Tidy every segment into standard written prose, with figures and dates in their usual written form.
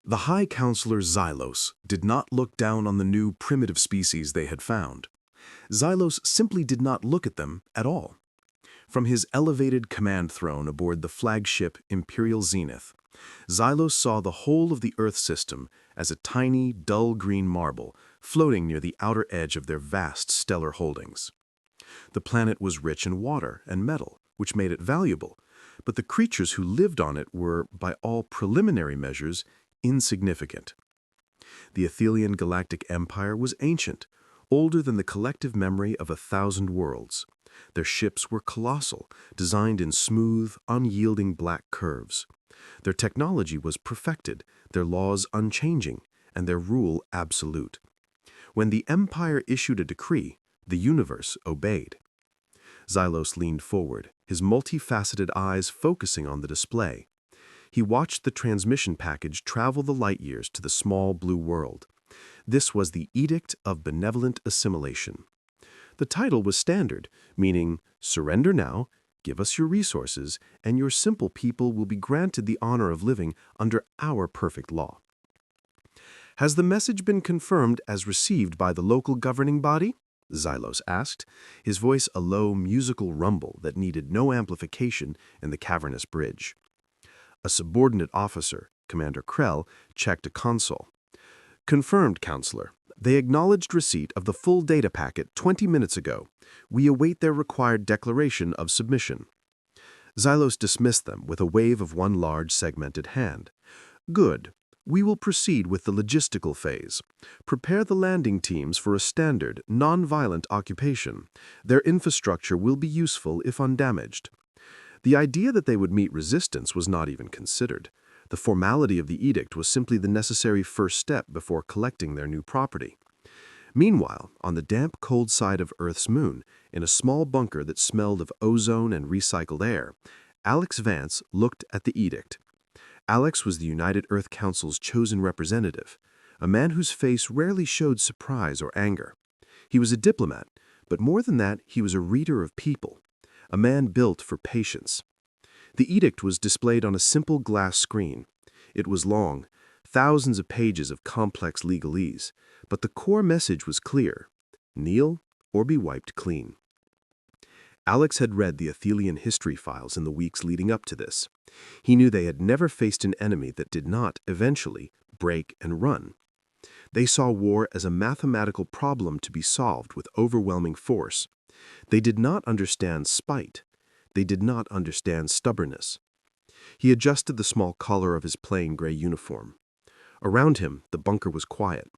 The High Counselor Xylos did not look down on the new primitive species they had found. Xylos simply did not look at them at all. From his elevated command throne aboard the flagship Imperial Zenith, Xylos saw the whole of the Earth system as a tiny, dull green marble floating near the outer edge of their vast stellar holdings. The planet was rich in water and metal, which made it valuable, but the creatures who lived on it were, by all preliminary measures, insignificant. The Athelian Galactic Empire was ancient, older than the collective memory of 1,000 worlds. Their ships were colossal, designed in smooth, unyielding black curves. Their technology was perfected, their laws unchanging, and their rule absolute. When the Empire issued a decree, the universe obeyed. Xylos leaned forward, his multifaceted eyes focusing on the display. He watched the transmission package travel the light years to the small blue world. This was the Edict of Benevolent Assimilation. The title was standard, meaning, surrender now, give us your resources, and your simple people will be granted the honor of living under our perfect law. Has the message been confirmed as received by the local governing body? Xylos asked, his voice a low musical rumble that needed no amplification in the cavernous bridge. A subordinate officer, Commander Krell, checked a console. Confirmed, Counselor. They acknowledged receipt of the full data packet 20 minutes ago. We await their required declaration of submission. Xylos dismissed them with a wave of one large segmented hand. Good. We will proceed with the logistical phase. Prepare the landing teams for a standard, non-violent occupation. Their infrastructure will be useful if undamaged. The idea that they would meet resistance was not even considered. The formality of the edict was simply the necessary first step before collecting their new property. Meanwhile, on the damp, cold side of Earth's moon, in a small bunker that smelled of ozone and recycled air, Alex Vance looked at the edict. Alex was the United Earth Council's chosen representative, a man whose face rarely showed surprise or anger. He was a diplomat, but more than that, he was a reader of people, a man built for patience. The edict was displayed on a simple glass screen. It was long, thousands of pages of complex legalese, but the core message was clear: kneel or be wiped clean. Alex had read the Athelian history files in the weeks leading up to this. He knew they had never faced an enemy that did not, eventually, break and run. They saw war as a mathematical problem to be solved with overwhelming force. They did not understand spite. They did not understand stubbornness. He adjusted the small collar of his plain gray uniform. Around him, the bunker was quiet.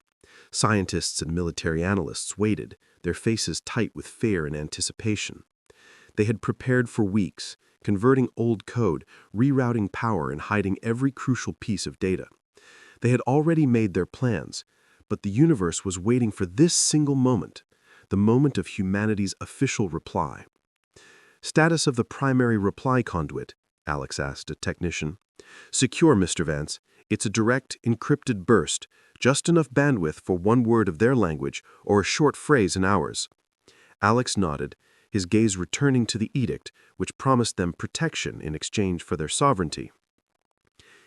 Scientists and military analysts waited, their faces tight with fear and anticipation. They had prepared for weeks, converting old code, rerouting power, and hiding every crucial piece of data. They had already made their plans, but the universe was waiting for this single moment, the moment of humanity's official reply. Status of the primary reply conduit, Alex asked a technician. Secure, Mr. Vance. It's a direct, encrypted burst, just enough bandwidth for one word of their language or a short phrase in ours. Alex nodded, his gaze returning to the edict, which promised them protection in exchange for their sovereignty.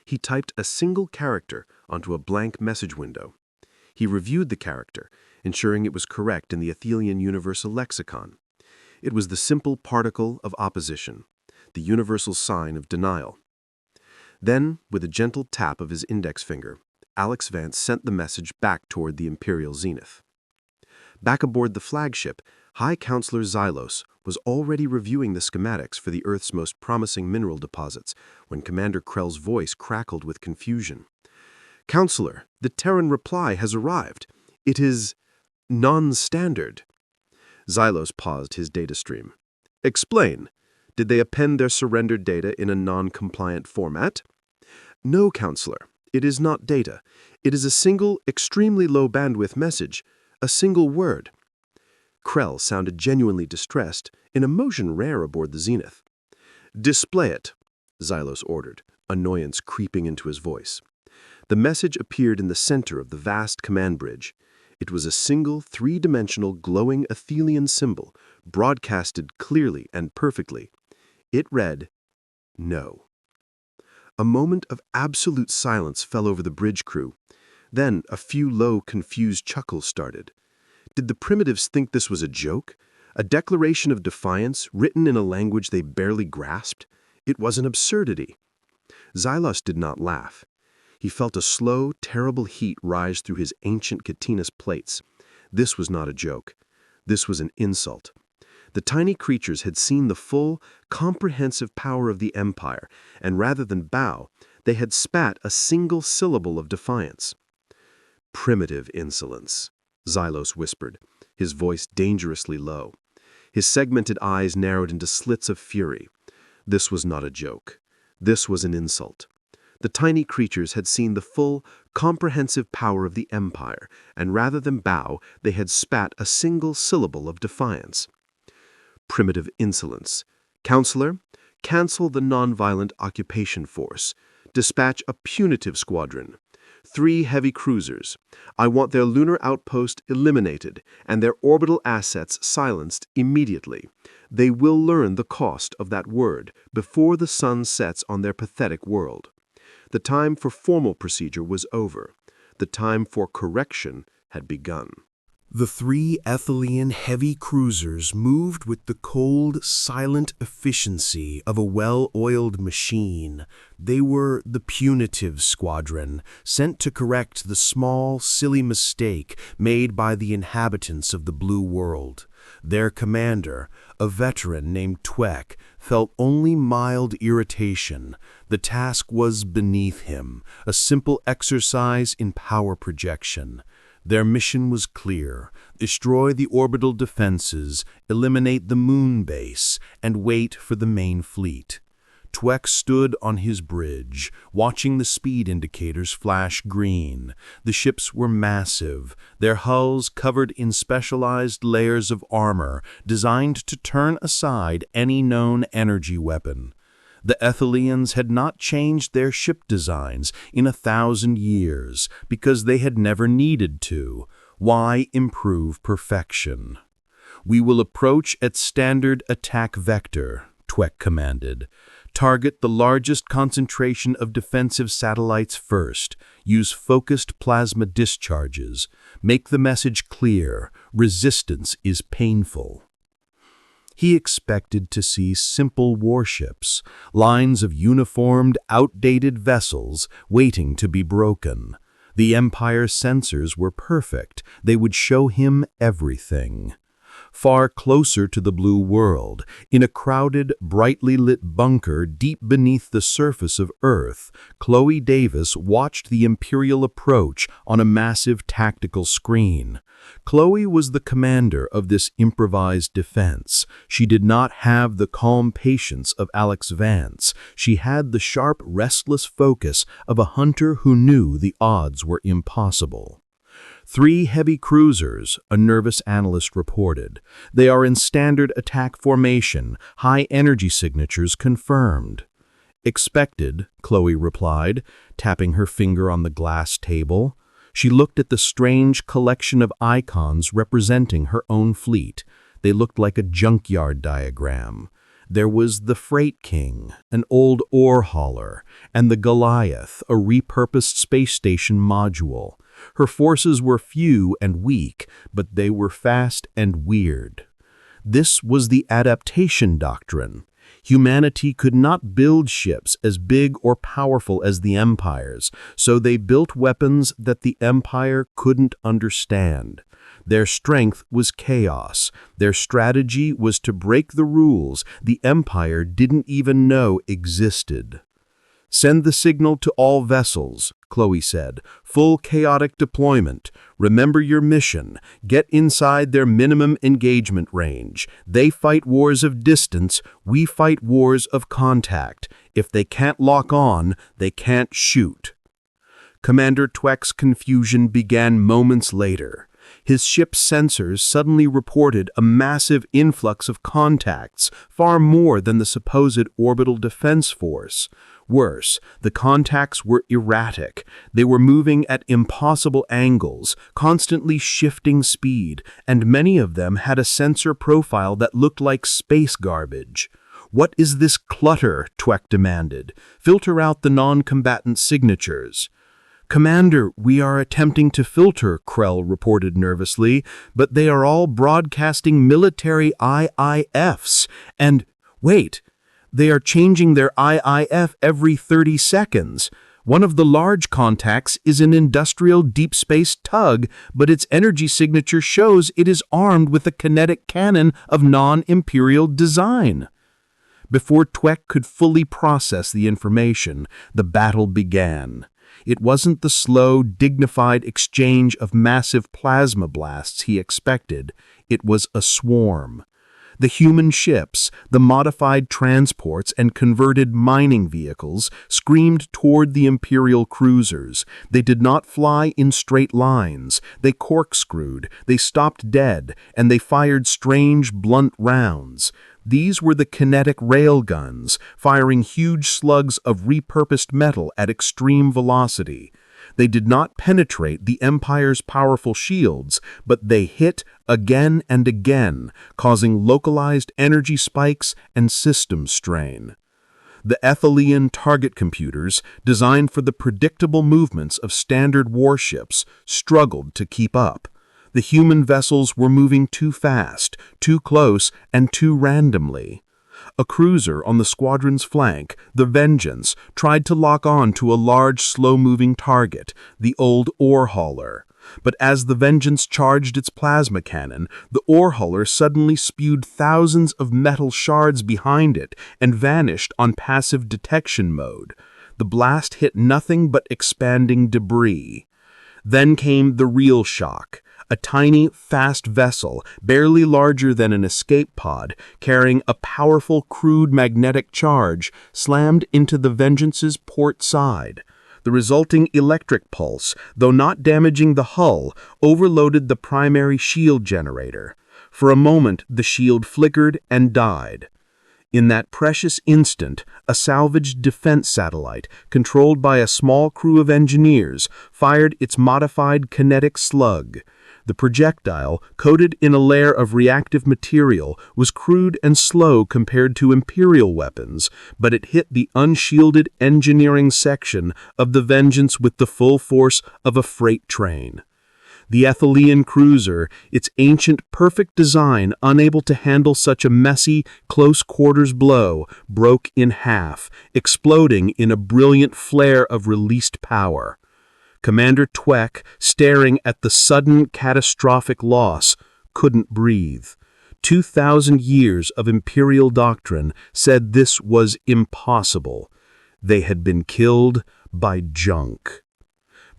He typed a single character onto a blank message window. He reviewed the character, ensuring it was correct in the Athelian Universal Lexicon. It was the simple particle of opposition, the universal sign of denial. Then, with a gentle tap of his index finger, Alex Vance sent the message back toward the Imperial Zenith. Back aboard the flagship, High Counselor Xylos was already reviewing the schematics for the Earth's most promising mineral deposits when Commander Krell's voice crackled with confusion. "Counselor, the Terran reply has arrived. It is non-standard." Xylos paused his data stream. "Explain. Did they append their surrendered data in a non-compliant format?" "No, Counselor. It is not data. It is a single, extremely low bandwidth message, a single word." Krell sounded genuinely distressed, an emotion rare aboard the Zenith. "Display it," Xylos ordered, annoyance creeping into his voice. The message appeared in the center of the vast command bridge. It was a single, three-dimensional, glowing Athelian symbol, broadcasted clearly and perfectly. It read, "No." A moment of absolute silence fell over the bridge crew. Then a few low, confused chuckles started. Did the primitives think this was a joke? A declaration of defiance written in a language they barely grasped? It was an absurdity. Xylos did not laugh. He felt a slow, terrible heat rise through his ancient chitinous plates. This was not a joke. This was an insult. The tiny creatures had seen the full, comprehensive power of the Empire, and rather than bow, they had spat a single syllable of defiance. "Primitive insolence," Xylos whispered, his voice dangerously low. His segmented eyes narrowed into slits of fury. This was not a joke. This was an insult. The tiny creatures had seen the full, comprehensive power of the Empire, and rather than bow, they had spat a single syllable of defiance. "Primitive insolence. Counselor, cancel the nonviolent occupation force. Dispatch a punitive squadron. 3 heavy cruisers. I want their lunar outpost eliminated and their orbital assets silenced immediately. They will learn the cost of that word before the sun sets on their pathetic world." The time for formal procedure was over. The time for correction had begun. The 3 Ethelian heavy cruisers moved with the cold, silent efficiency of a well-oiled machine. They were the punitive squadron, sent to correct the small, silly mistake made by the inhabitants of the Blue World. Their commander, a veteran named Twek, felt only mild irritation. The task was beneath him, a simple exercise in power projection. Their mission was clear: destroy the orbital defenses, eliminate the moon base, and wait for the main fleet. Twek stood on his bridge, watching the speed indicators flash green. The ships were massive, their hulls covered in specialized layers of armor designed to turn aside any known energy weapon. The Ethelians had not changed their ship designs in 1,000 years because they had never needed to. Why improve perfection? "We will approach at standard attack vector," Twek commanded. "Target the largest concentration of defensive satellites first. Use focused plasma discharges. Make the message clear. Resistance is painful." He expected to see simple warships, lines of uniformed, outdated vessels waiting to be broken. The Empire's sensors were perfect. They would show him everything. Far closer to the Blue World, in a crowded, brightly lit bunker deep beneath the surface of Earth, Chloe Davis watched the Imperial approach on a massive tactical screen. Chloe was the commander of this improvised defense. She did not have the calm patience of Alex Vance. She had the sharp, restless focus of a hunter who knew the odds were impossible. 3 heavy cruisers, a nervous analyst reported. They are in standard attack formation, high energy signatures confirmed. "Expected," Chloe replied, tapping her finger on the glass table. She looked at the strange collection of icons representing her own fleet. They looked like a junkyard diagram. There was the Freight King, an old ore hauler, and the Goliath, a repurposed space station module. Her forces were few and weak, but they were fast and weird. This was the adaptation doctrine. Humanity could not build ships as big or powerful as the Empire's, so they built weapons that the Empire couldn't understand. Their strength was chaos. Their strategy was to break the rules the Empire didn't even know existed. "Send the signal to all vessels," Chloe said. "Full chaotic deployment. Remember your mission. Get inside their minimum engagement range. They fight wars of distance. We fight wars of contact. If they can't lock on, they can't shoot." Commander Twek's confusion began moments later. His ship's sensors suddenly reported a massive influx of contacts, far more than the supposed orbital defense force. Worse, the contacts were erratic. They were moving at impossible angles, constantly shifting speed, and many of them had a sensor profile that looked like space garbage. "What is this clutter?" Twek demanded. "Filter out the non-combatant signatures." "Commander, we are attempting to filter," Krell reported nervously, "but they are all broadcasting military IIFs. And, wait, they are changing their IIF every 30 seconds. One of the large contacts is an industrial deep space tug, but its energy signature shows it is armed with a kinetic cannon of non-imperial design." Before Twek could fully process the information, the battle began. It wasn't the slow, dignified exchange of massive plasma blasts he expected. It was a swarm. The human ships, the modified transports and converted mining vehicles screamed toward the Imperial cruisers. They did not fly in straight lines. They corkscrewed, they stopped dead, and they fired strange, blunt rounds. These were the kinetic railguns, firing huge slugs of repurposed metal at extreme velocity. They did not penetrate the Empire's powerful shields, but they hit again and again, causing localized energy spikes and system strain. The Ethelian target computers, designed for the predictable movements of standard warships, struggled to keep up. The human vessels were moving too fast, too close, and too randomly. A cruiser on the squadron's flank, the Vengeance, tried to lock on to a large, slow-moving target, the old ore hauler. But as the Vengeance charged its plasma cannon, the ore hauler suddenly spewed thousands of metal shards behind it and vanished on passive detection mode. The blast hit nothing but expanding debris. Then came the real shock. A tiny, fast vessel, barely larger than an escape pod, carrying a powerful crude magnetic charge, slammed into the Vengeance's port side. The resulting electric pulse, though not damaging the hull, overloaded the primary shield generator. For a moment, the shield flickered and died. In that precious instant, a salvaged defense satellite, controlled by a small crew of engineers, fired its modified kinetic slug. The projectile, coated in a layer of reactive material, was crude and slow compared to Imperial weapons, but it hit the unshielded engineering section of the Vengeance with the full force of a freight train. The Ethelian cruiser, its ancient, perfect design unable to handle such a messy, close-quarters blow, broke in half, exploding in a brilliant flare of released power. Commander Twek, staring at the sudden, catastrophic loss, couldn't breathe. 2,000 years of Imperial doctrine said this was impossible. They had been killed by junk.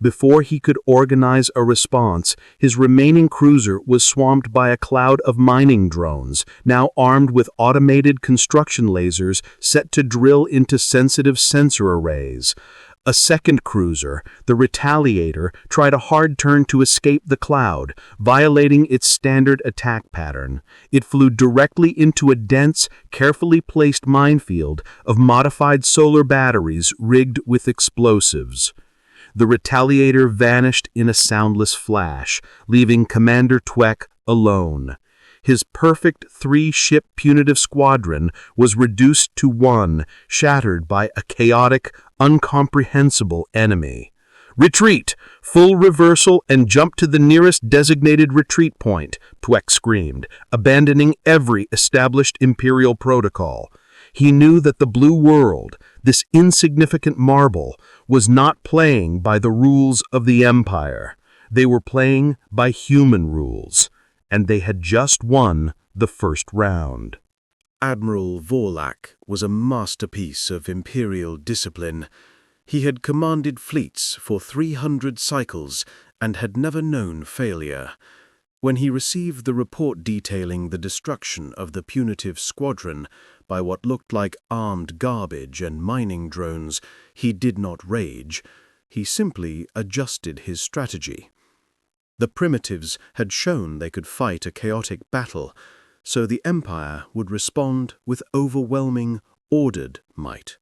Before he could organize a response, his remaining cruiser was swamped by a cloud of mining drones, now armed with automated construction lasers set to drill into sensitive sensor arrays. A second cruiser, the Retaliator, tried a hard turn to escape the cloud, violating its standard attack pattern. It flew directly into a dense, carefully placed minefield of modified solar batteries rigged with explosives. The Retaliator vanished in a soundless flash, leaving Commander Twek alone. His perfect three-ship punitive squadron was reduced to one, shattered by a chaotic, incomprehensible enemy. "Retreat! Full reversal and jump to the nearest designated retreat point," Twek screamed, abandoning every established Imperial protocol. He knew that the Blue World, this insignificant marble, was not playing by the rules of the Empire. They were playing by human rules. And they had just won the first round. Admiral Vorlak was a masterpiece of Imperial discipline. He had commanded fleets for 300 cycles and had never known failure. When he received the report detailing the destruction of the punitive squadron by what looked like armed garbage and mining drones, he did not rage. He simply adjusted his strategy. The primitives had shown they could fight a chaotic battle, so the Empire would respond with overwhelming, ordered might.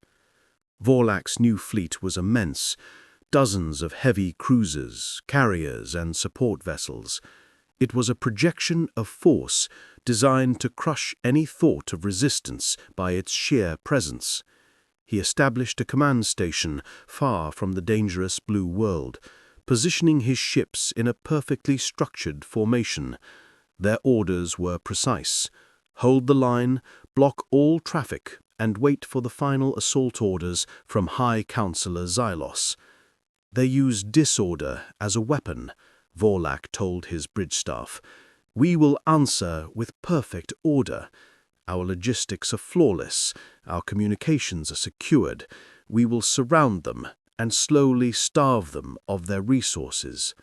Vorlak's new fleet was immense, dozens of heavy cruisers, carriers, and support vessels. It was a projection of force designed to crush any thought of resistance by its sheer presence. He established a command station far from the dangerous blue world, positioning his ships in a perfectly structured formation. Their orders were precise: hold the line, block all traffic, and wait for the final assault orders from High Counselor Xylos. They used disorder as a weapon, Vorlak told his bridge staff. We will answer with perfect order. Our logistics are flawless, our communications are secured. We will surround them and slowly starve them of their resources.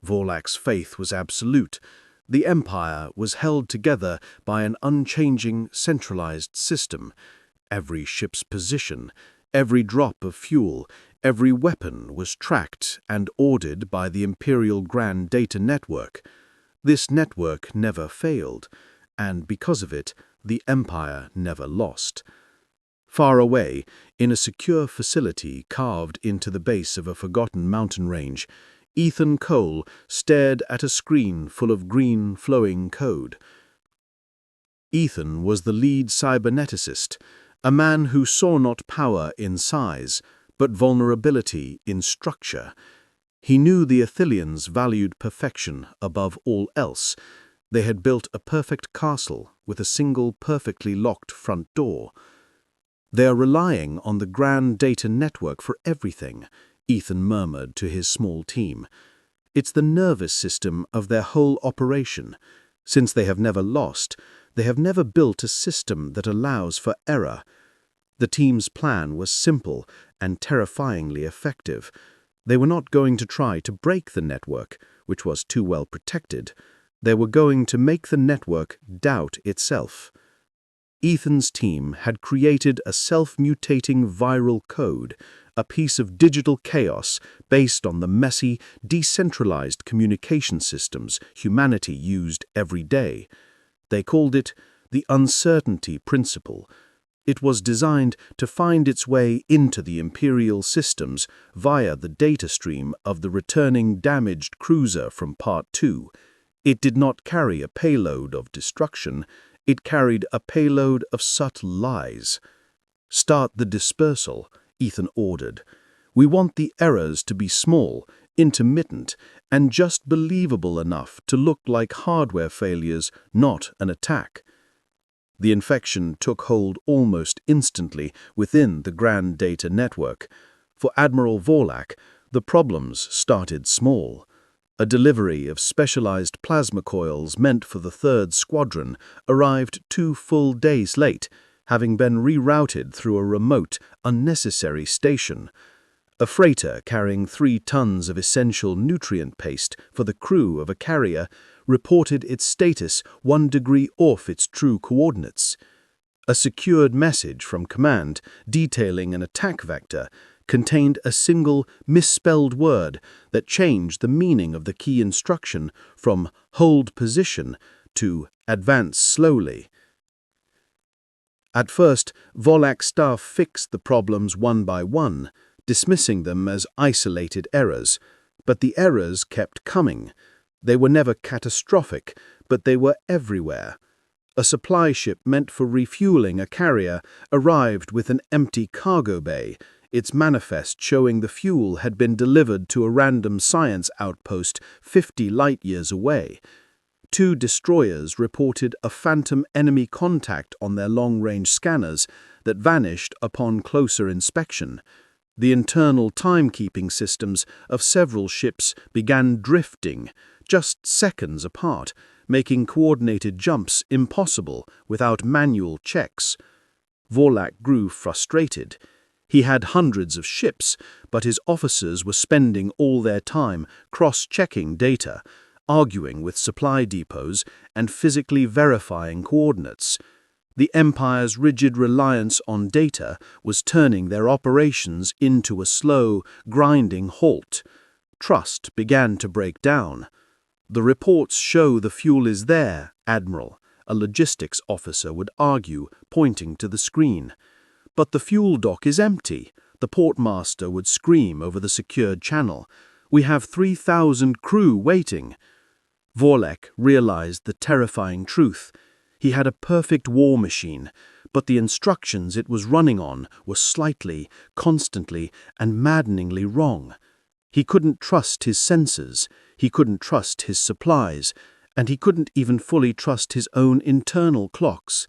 Vorlak's faith was absolute. The Empire was held together by an unchanging, centralized system. Every ship's position, every drop of fuel, every weapon was tracked and ordered by the Imperial Grand Data Network. This network never failed, and because of it, the Empire never lost. Far away, in a secure facility carved into the base of a forgotten mountain range, Ethan Cole stared at a screen full of green, flowing code. Ethan was the lead cyberneticist, a man who saw not power in size, but vulnerability in structure. He knew the Athelians valued perfection above all else. They had built a perfect castle with a single perfectly locked front door. They are relying on the Grand Data Network for everything, Ethan murmured to his small team. It's the nervous system of their whole operation. Since they have never lost, they have never built a system that allows for error. The team's plan was simple and terrifyingly effective. They were not going to try to break the network, which was too well protected. They were going to make the network doubt itself. Ethan's team had created a self-mutating viral code, a piece of digital chaos based on the messy, decentralized communication systems humanity used every day. They called it the uncertainty principle. It was designed to find its way into the Imperial systems via the data stream of the returning damaged cruiser from Part 2. It did not carry a payload of destruction. It carried a payload of subtle lies. Start the dispersal, Ethan ordered. We want the errors to be small, intermittent, and just believable enough to look like hardware failures, not an attack. The infection took hold almost instantly within the Grand Data Network. For Admiral Vorlak, the problems started small. A delivery of specialized plasma coils meant for the 3rd Squadron arrived 2 full days late, having been rerouted through a remote, unnecessary station. A freighter carrying 3 tons of essential nutrient paste for the crew of a carrier reported its status 1 degree off its true coordinates. A secured message from command detailing an attack vector contained a single misspelled word that changed the meaning of the key instruction from hold position to advance slowly. At first, Vorlak's staff fixed the problems one by one, dismissing them as isolated errors. But the errors kept coming. They were never catastrophic, but they were everywhere. A supply ship meant for refueling a carrier arrived with an empty cargo bay, its manifest showing the fuel had been delivered to a random science outpost 50 light-years away. 2 destroyers reported a phantom enemy contact on their long-range scanners that vanished upon closer inspection. The internal timekeeping systems of several ships began drifting, just seconds apart, making coordinated jumps impossible without manual checks. Vorlak grew frustrated. He had hundreds of ships, but his officers were spending all their time cross-checking data, arguing with supply depots, and physically verifying coordinates. The Empire's rigid reliance on data was turning their operations into a slow, grinding halt. Trust began to break down. "The reports show the fuel is there, Admiral," a logistics officer would argue, pointing to the screen. "But the fuel dock is empty," the portmaster would scream over the secured channel. "We have 3,000 crew waiting." Vorlek realized the terrifying truth. He had a perfect war machine, but the instructions it was running on were slightly, constantly, and maddeningly wrong. He couldn't trust his senses, he couldn't trust his supplies, and he couldn't even fully trust his own internal clocks.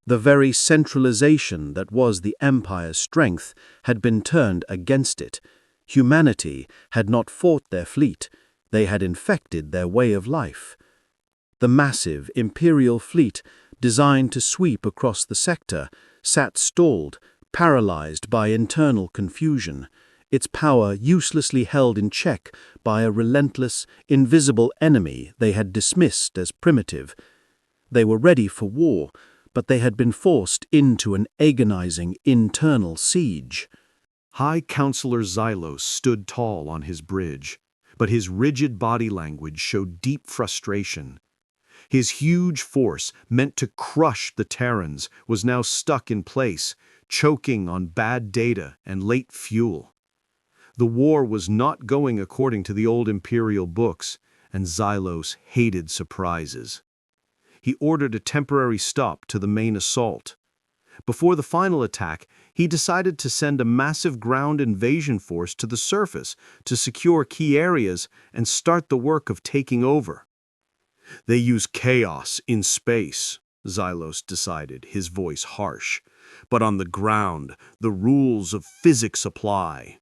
The very centralization that was the Empire's strength had been turned against it. Humanity had not fought their fleet, they had infected their way of life. The massive Imperial fleet, designed to sweep across the sector, sat stalled, paralyzed by internal confusion, its power uselessly held in check by a relentless, invisible enemy they had dismissed as primitive. They were ready for war, but they had been forced into an agonizing internal siege. High Counselor Xylos stood tall on his bridge, but his rigid body language showed deep frustration. His huge force, meant to crush the Terrans, was now stuck in place, choking on bad data and late fuel. The war was not going according to the old Imperial books, and Xylos hated surprises. He ordered a temporary stop to the main assault. Before the final attack, he decided to send a massive ground invasion force to the surface to secure key areas and start the work of taking over. "They use chaos in space," Xylos decided, his voice harsh. "But on the ground, the rules of physics apply.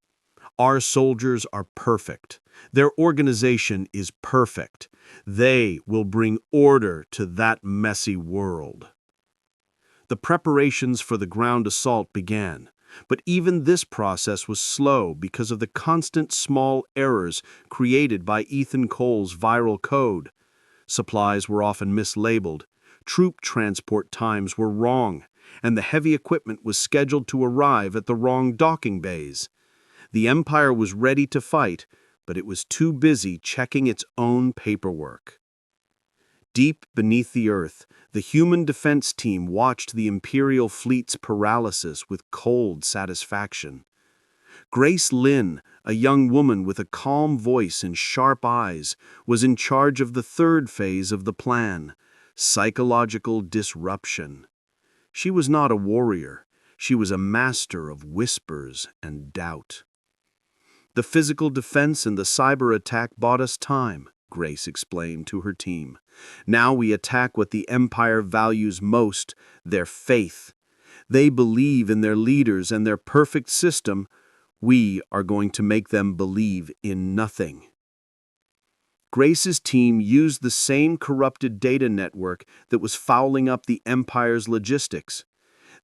Our soldiers are perfect. Their organization is perfect. They will bring order to that messy world." The preparations for the ground assault began, but even this process was slow because of the constant small errors created by Ethan Cole's viral code. Supplies were often mislabeled, troop transport times were wrong, and the heavy equipment was scheduled to arrive at the wrong docking bays. The Empire was ready to fight, but it was too busy checking its own paperwork. Deep beneath the earth, the human defense team watched the Imperial fleet's paralysis with cold satisfaction. Grace Lynn, a young woman with a calm voice and sharp eyes, was in charge of the third phase of the plan, psychological disruption. She was not a warrior. She was a master of whispers and doubt. "The physical defense and the cyber attack bought us time," Grace explained to her team. "Now we attack what the Empire values most, their faith. They believe in their leaders and their perfect system. We are going to make them believe in nothing." Grace's team used the same corrupted data network that was fouling up the Empire's logistics.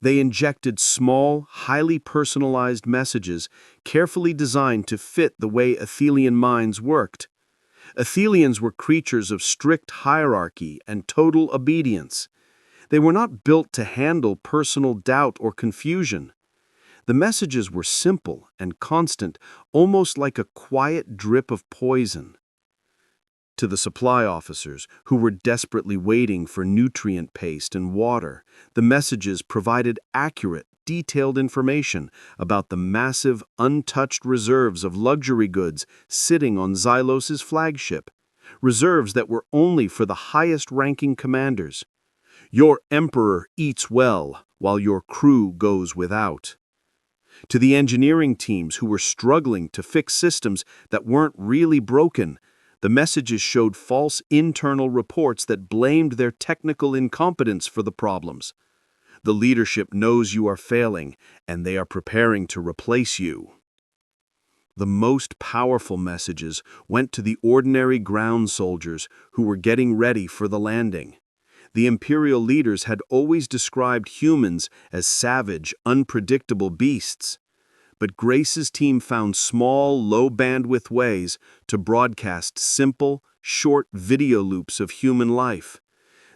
They injected small, highly personalized messages carefully designed to fit the way Athelian minds worked. Athelians were creatures of strict hierarchy and total obedience. They were not built to handle personal doubt or confusion. The messages were simple and constant, almost like a quiet drip of poison. To the supply officers, who were desperately waiting for nutrient paste and water, the messages provided accurate, detailed information about the massive, untouched reserves of luxury goods sitting on Xylos's flagship, reserves that were only for the highest-ranking commanders. "Your emperor eats well, while your crew goes without." To the engineering teams who were struggling to fix systems that weren't really broken, the messages showed false internal reports that blamed their technical incompetence for the problems. "The leadership knows you are failing, and they are preparing to replace you." The most powerful messages went to the ordinary ground soldiers who were getting ready for the landing. The Imperial leaders had always described humans as savage, unpredictable beasts. But Grace's team found small, low-bandwidth ways to broadcast simple, short video loops of human life.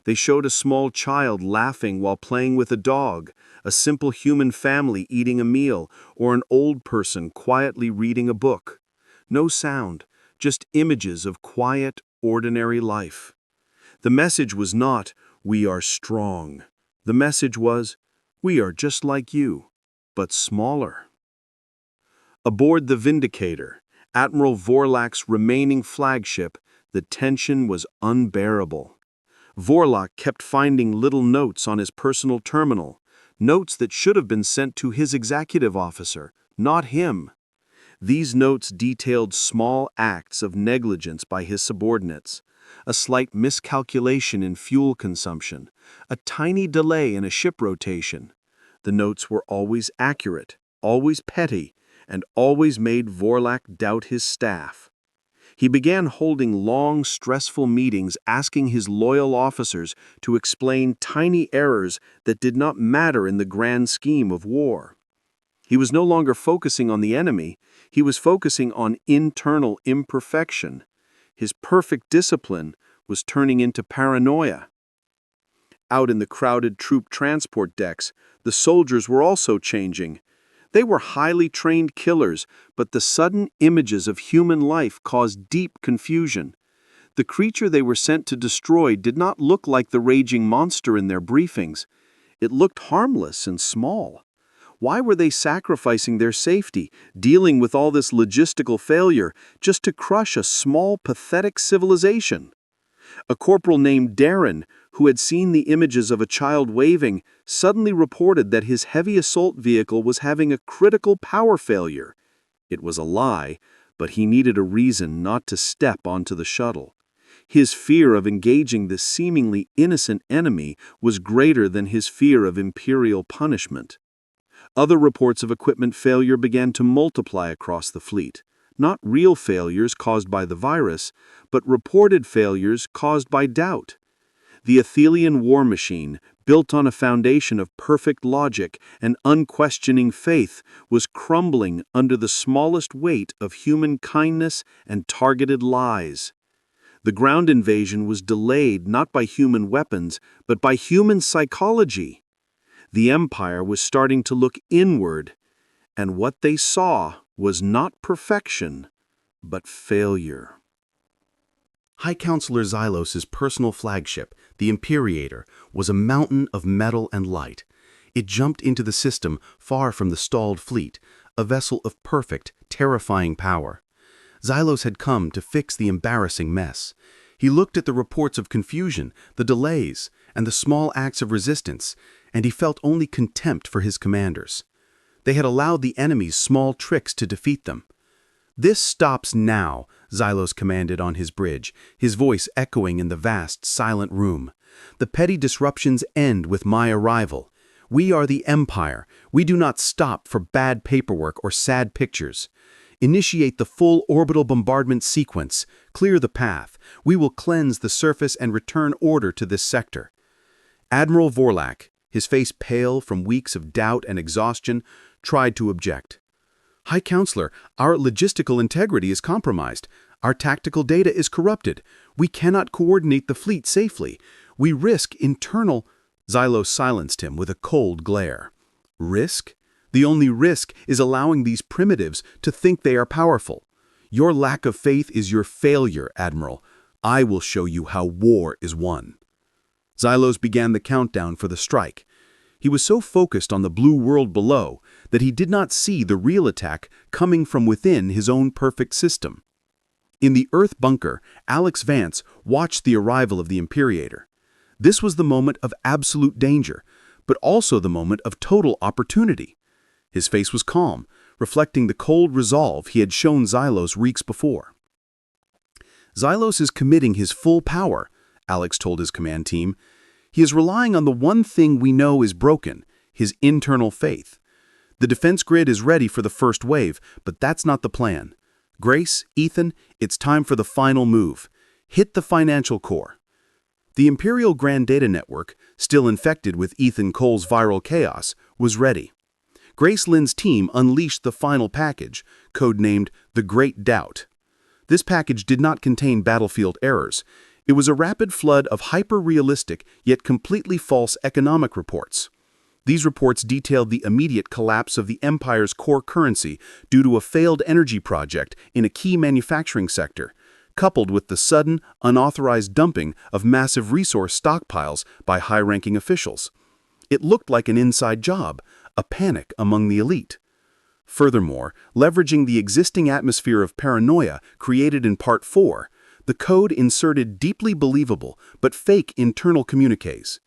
They showed a small child laughing while playing with a dog, a simple human family eating a meal, or an old person quietly reading a book. No sound, just images of quiet, ordinary life. The message was not, "We are strong." The message was, "We are just like you, but smaller." Aboard the Vindicator, Admiral Vorlak's remaining flagship, The tension was unbearable. Vorlak kept finding little notes on his personal terminal, notes that should have been sent to his executive officer, not him. These notes detailed small acts of negligence by his subordinates, a slight miscalculation in fuel consumption, a tiny delay in a ship rotation. The notes were always accurate, always petty, and always made Vorlak doubt his staff. He began holding long, stressful meetings asking his loyal officers to explain tiny errors that did not matter in the grand scheme of war. He was no longer focusing on the enemy, he was focusing on internal imperfection. His perfect discipline was turning into paranoia. Out in the crowded troop transport decks, the soldiers were also changing. They were highly trained killers, but the sudden images of human life caused deep confusion. The creature they were sent to destroy did not look like the raging monster in their briefings. It looked harmless and small. Why were they sacrificing their safety, dealing with all this logistical failure, just to crush a small, pathetic civilization? A corporal named Darren, who had seen the images of a child waving, suddenly reported that his heavy assault vehicle was having a critical power failure. It was a lie, but he needed a reason not to step onto the shuttle. His fear of engaging this seemingly innocent enemy was greater than his fear of imperial punishment. Other reports of equipment failure began to multiply across the fleet. Not real failures caused by the virus, but reported failures caused by doubt. The Athelian war machine, built on a foundation of perfect logic and unquestioning faith, was crumbling under the smallest weight of human kindness and targeted lies. The ground invasion was delayed not by human weapons, but by human psychology. The Empire was starting to look inward, and what they saw was not perfection, but failure. High Counselor Xylos's personal flagship, the Imperator, was a mountain of metal and light. It jumped into the system far from the stalled fleet, a vessel of perfect, terrifying power. Xylos had come to fix the embarrassing mess. He looked at the reports of confusion, the delays, and the small acts of resistance, and he felt only contempt for his commanders. They had allowed the enemy's small tricks to defeat them. "This stops now," Xylos commanded on his bridge, his voice echoing in the vast, silent room. "The petty disruptions end with my arrival. We are the Empire. We do not stop for bad paperwork or sad pictures. Initiate the full orbital bombardment sequence. Clear the path. We will cleanse the surface and return order to this sector." Admiral Vorlak, his face pale from weeks of doubt and exhaustion, tried to object. "High Counselor, our logistical integrity is compromised. Our tactical data is corrupted. We cannot coordinate the fleet safely. We risk internal—" Xylos silenced him with a cold glare. "Risk? The only risk is allowing these primitives to think they are powerful. Your lack of faith is your failure, Admiral. I will show you how war is won." Xylos began the countdown for the strike. He was so focused on the blue world below that he did not see the real attack coming from within his own perfect system. In the Earth bunker, Alex Vance watched the arrival of the Imperator. This was the moment of absolute danger, but also the moment of total opportunity. His face was calm, reflecting the cold resolve he had shown Xylos weeks before. "Xylos is committing his full power," Alex told his command team. "He is relying on the one thing we know is broken, his internal faith. The defense grid is ready for the first wave, but that's not the plan. Grace, Ethan, it's time for the final move. Hit the financial core." The Imperial Grand Data Network, still infected with Ethan Cole's viral chaos, was ready. Grace Lynn's team unleashed the final package, codenamed The Great Doubt. This package did not contain battlefield errors. It was a rapid flood of hyper-realistic yet completely false economic reports. These reports detailed the immediate collapse of the Empire's core currency due to a failed energy project in a key manufacturing sector, coupled with the sudden, unauthorized dumping of massive resource stockpiles by high-ranking officials. It looked like an inside job, a panic among the elite. Furthermore, leveraging the existing atmosphere of paranoia created in Part 4, the code inserted deeply believable but fake internal communiques.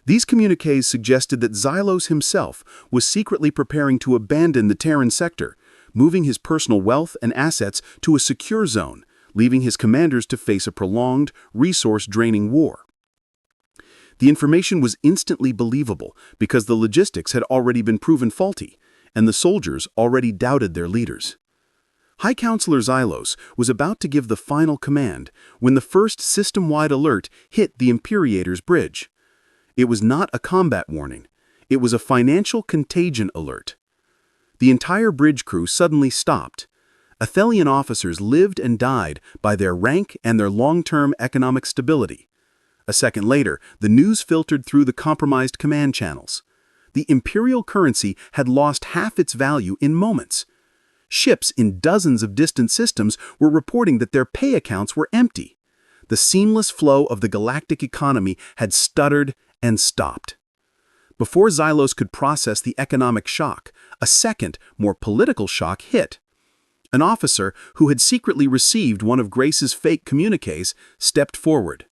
These communiques suggested that Xylos himself was secretly preparing to abandon the Terran sector, moving his personal wealth and assets to a secure zone, leaving his commanders to face a prolonged, resource-draining war. The information was instantly believable because the logistics had already been proven faulty, and the soldiers already doubted their leaders. High Counselor Xylos was about to give the final command when the first system-wide alert hit the Imperator's bridge. It was not a combat warning. It was a financial contagion alert. The entire bridge crew suddenly stopped. Athelian officers lived and died by their rank and their long-term economic stability. A second later, the news filtered through the compromised command channels. The imperial currency had lost half its value in moments. Ships in dozens of distant systems were reporting that their pay accounts were empty. The seamless flow of the galactic economy had stuttered and stopped. Before Xylos could process the economic shock, a second, more political shock hit. An officer who had secretly received one of Grace's fake communiques stepped forward.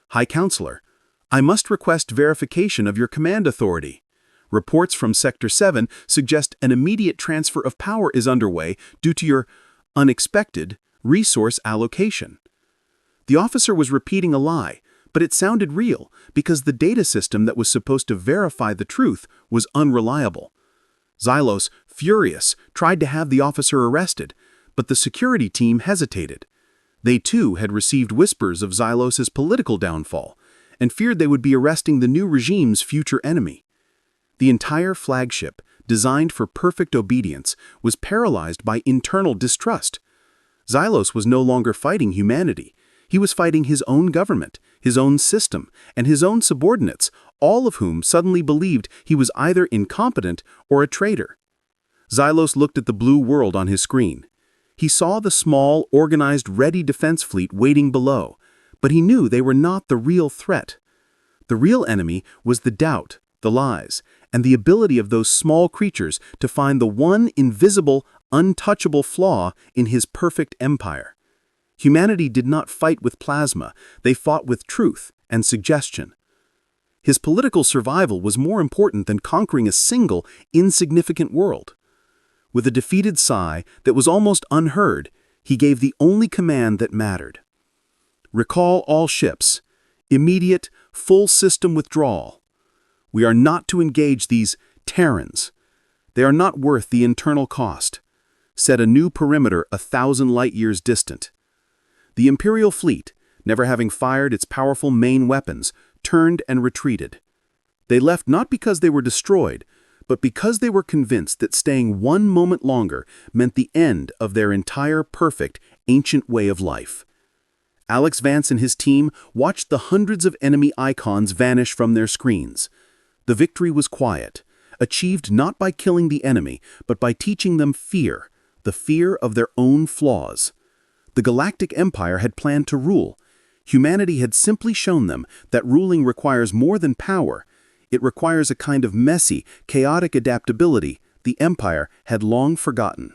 "High Counselor, I must request verification of your command authority. Reports from Sector 7 suggest an immediate transfer of power is underway due to your unexpected resource allocation." The officer was repeating a lie, but it sounded real because the data system that was supposed to verify the truth was unreliable. Xylos, furious, tried to have the officer arrested, but the security team hesitated. They too had received whispers of Xylos's political downfall and feared they would be arresting the new regime's future enemy. The entire flagship, designed for perfect obedience, was paralyzed by internal distrust. Xylos was no longer fighting humanity. He was fighting his own government, his own system, and his own subordinates, all of whom suddenly believed he was either incompetent or a traitor. Xylos looked at the blue world on his screen. He saw the small, organized, ready defense fleet waiting below, but he knew they were not the real threat. The real enemy was the doubt, the lies, and the ability of those small creatures to find the one invisible, untouchable flaw in his perfect empire. Humanity did not fight with plasma, they fought with truth and suggestion. His political survival was more important than conquering a single, insignificant world. With a defeated sigh that was almost unheard, he gave the only command that mattered. "Recall all ships. Immediate, full system withdrawal. We are not to engage these Terrans. They are not worth the internal cost. Set a new perimeter 1,000 light-years distant." The Imperial fleet, never having fired its powerful main weapons, turned and retreated. They left not because they were destroyed, but because they were convinced that staying one moment longer meant the end of their entire perfect, ancient way of life. Alex Vance and his team watched the hundreds of enemy icons vanish from their screens. The victory was quiet, achieved not by killing the enemy, but by teaching them fear, the fear of their own flaws. The Galactic Empire had planned to rule. Humanity had simply shown them that ruling requires more than power. It requires a kind of messy, chaotic adaptability the Empire had long forgotten.